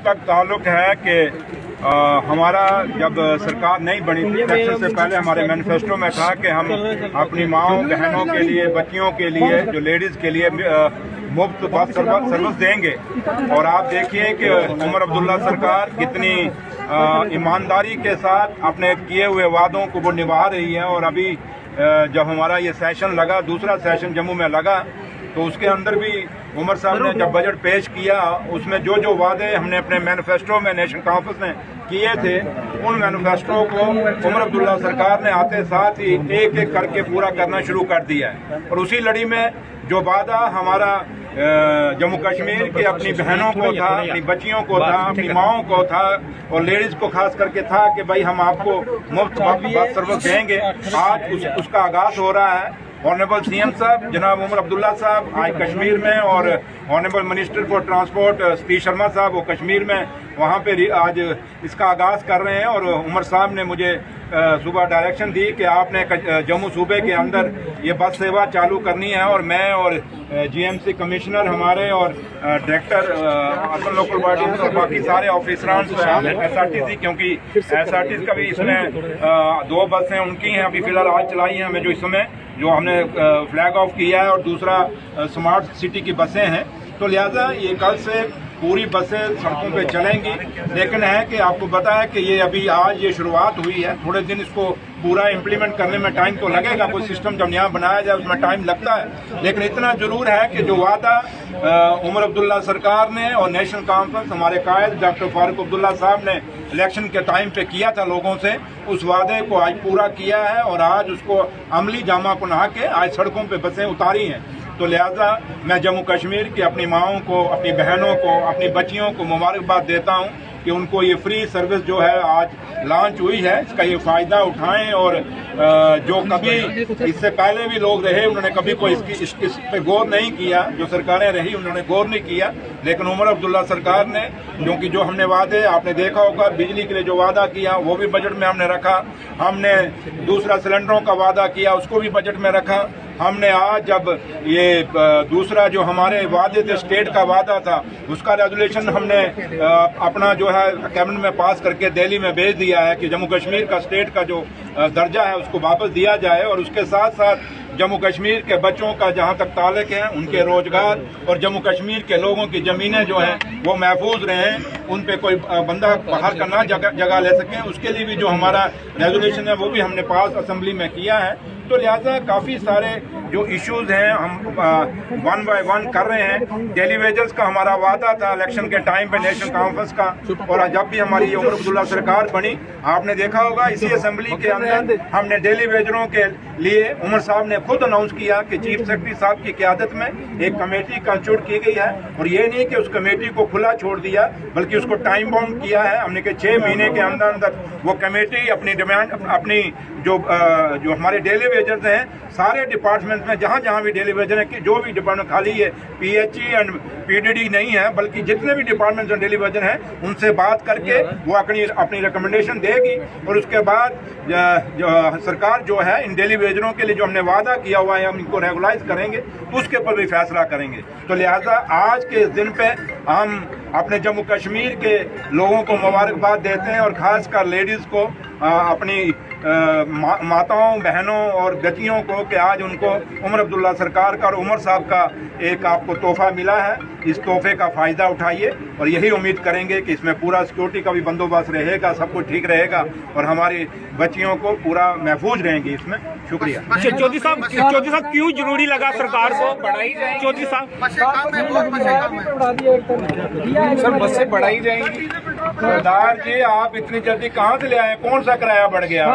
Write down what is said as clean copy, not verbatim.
का ताल्लुक है कि हमारा जब सरकार नहीं बनी थी इलेक्शन से पहले हमारे मैनिफेस्टो में था कि हम अपनी माओं बहनों के लिए, बच्चियों के लिए, जो लेडीज़ के लिए मुफ्त बस सर्विस देंगे। और आप देखिए कि उमर अब्दुल्ला सरकार कितनी ईमानदारी के साथ अपने किए हुए वादों को वो निभा रही है। और अभी जब हमारा ये सेशन लगा, दूसरा सेशन जम्मू में लगा, तो उसके अंदर भी उमर साहब ने जब बजट पेश किया उसमें जो जो वादे हमने अपने मैनिफेस्टो में नेशनल कॉन्फ्रेंस में किए थे, उन मैनिफेस्टो को उमर अब्दुल्ला सरकार ने आते साथ ही एक एक करके पूरा करना शुरू कर दिया है। और उसी लड़ी में जो वादा हमारा जम्मू कश्मीर के अपनी बहनों को था, अपनी बच्चियों को था, अपनी माओं को था और लेडीज को खास करके था कि भाई हम आपको मुफ्त बस सर्विस देंगे, आज उसका आगाज हो रहा है। ऑनरेबल सीएम साहब जनाब उमर अब्दुल्ला साहब आज कश्मीर में और honourable minister for transport Satish Sharma साहब वो कश्मीर में वहाँ पे आज इसका आगाज़ कर रहे हैं। और उमर साहब ने मुझे सुबह डायरेक्शन दी कि आपने जम्मू सूबे के अंदर ये बस सेवा चालू करनी है। और मैं और जीएमसी कमिश्नर हमारे और डायरेक्टर अर्बन लोकल बॉडीज और बाकी सारे ऑफिसरान एसआरटीसी, क्योंकि एसआरटीसी का भी इसमें 2 बसें उनकी हैं अभी फिलहाल आज चलाई हैं हमें, जो इस समय जो हमने फ्लैग ऑफ किया है, और दूसरा स्मार्ट सिटी की बसें हैं। तो लिहाजा ये कल से पूरी बसें सड़कों पे चलेंगी। लेकिन है कि आपको पता है कि ये अभी आज ये शुरुआत हुई है, थोड़े दिन इसको पूरा इम्प्लीमेंट करने में टाइम तो लगेगा। कोई सिस्टम जब यहाँ बनाया जाए उसमें टाइम लगता है, लेकिन इतना जरूर है कि जो वादा उमर अब्दुल्ला सरकार ने और नेशनल कॉन्फ्रेंस हमारे कायद डॉक्टर फारूक अब्दुल्ला साहब ने इलेक्शन के टाइम पे किया था लोगों से, उस वादे को आज पूरा किया है और आज उसको अमली जामा पहना के आज सड़कों पे बसें उतारी हैं। तो लिहाजा मैं जम्मू कश्मीर की अपनी माओं को, अपनी बहनों को, अपनी बच्चियों को मुबारकबाद देता हूं कि उनको ये फ्री सर्विस जो है आज लॉन्च हुई है, इसका ये फ़ायदा उठाएं। और जो कभी इससे पहले भी लोग रहे उन्होंने कभी कोई इस पे गौर नहीं किया, जो सरकारें रही उन्होंने गौर नहीं किया, लेकिन उमर अब्दुल्ला सरकार ने, क्योंकि जो हमने वादे आपने देखा होगा बिजली के लिए जो वादा किया वो भी बजट में हमने रखा, हमने दूसरा सिलेंडरों का वादा किया उसको भी बजट में रखा, हमने आज जब ये दूसरा जो हमारे वादे थे स्टेट का वादा था उसका रेजोल्यूशन हमने अपना जो है कैबिनेट में पास करके दिल्ली में भेज दिया है कि जम्मू कश्मीर का स्टेट का जो दर्जा है उसको वापस दिया जाए। और उसके साथ साथ जम्मू कश्मीर के बच्चों का जहां तक ताल्लुक है उनके रोजगार और जम्मू कश्मीर के लोगों की जमीनें जो हैं वो महफूज रहें, उन पे कोई बंदा बाहर का ना जगह ले सके, उसके लिए भी जो हमारा रेजोल्यूशन है वो भी हमने पास असेंबली में किया है। तो लिहाजा काफ़ी सारे जो इश्यूज हैं हम 1 बाय 1 कर रहे हैं। डेली वेजेस का हमारा वादा था इलेक्शन के टाइम पे नेशनल कॉन्फ्रेंस का, और जब भी हमारी उमर अब्दुल्ला सरकार बनी आपने देखा होगा इसी असेंबली के अंदर हमने डेली वेजरों के लिए उमर साहब ने खुद अनाउंस किया कि चीफ सेक्रेटरी साहब की क़यादत में एक कमेटी कंस्टिट्यूट की गई है। और ये नहीं कि उस कमेटी को खुला छोड़ दिया बल्कि उसको टाइम बाउंड किया है हमने कि 6 महीने के अंदर अंदर वो कमेटी अपनी डिमांड, अपनी जो हमारे डेली वेजर्स हैं सारे डिपार्टमेंट में जहाँ जहाँ भी डेली वेजर है कि जो भी डिपार्टमेंट खाली है पीएचई एंड पीडीडी नहीं है बल्कि जितने भी डिपार्टमेंट डेली वेजर हैं उनसे बात करके वो अपनी रिकमेंडेशन देगी। और उसके बाद सरकार जो है इन डेली वेजरों के लिए जो हमने वादा किया हुआ है हम इनको रेगुलाइज करेंगे, उसके ऊपर भी फैसला करेंगे। तो लिहाजा आज के इस दिन पे हम अपने जम्मू कश्मीर के लोगों को मुबारकबाद देते हैं और खासकर लेडीज़ को, अपनी माताओं बहनों और बच्चियों को कि आज उनको उमर अब्दुल्ला सरकार का और उमर साहब का एक आपको तोहफा मिला है। इस तोहफे का फ़ायदा उठाइए और यही उम्मीद करेंगे कि इसमें पूरा सिक्योरिटी का भी बंदोबस्त रहेगा, सब कुछ ठीक रहेगा और हमारी बच्चियों को पूरा महफूज रहेंगी इसमें। शुक्रिया। चौधरी साहब क्यों जरूरी लगा सरकार को? चौधरी साहब सर बसें बढ़ाई जाएंगी। सरदार जी आप इतनी जल्दी कहाँ से ले आए? कौन सा किराया बढ़ गया?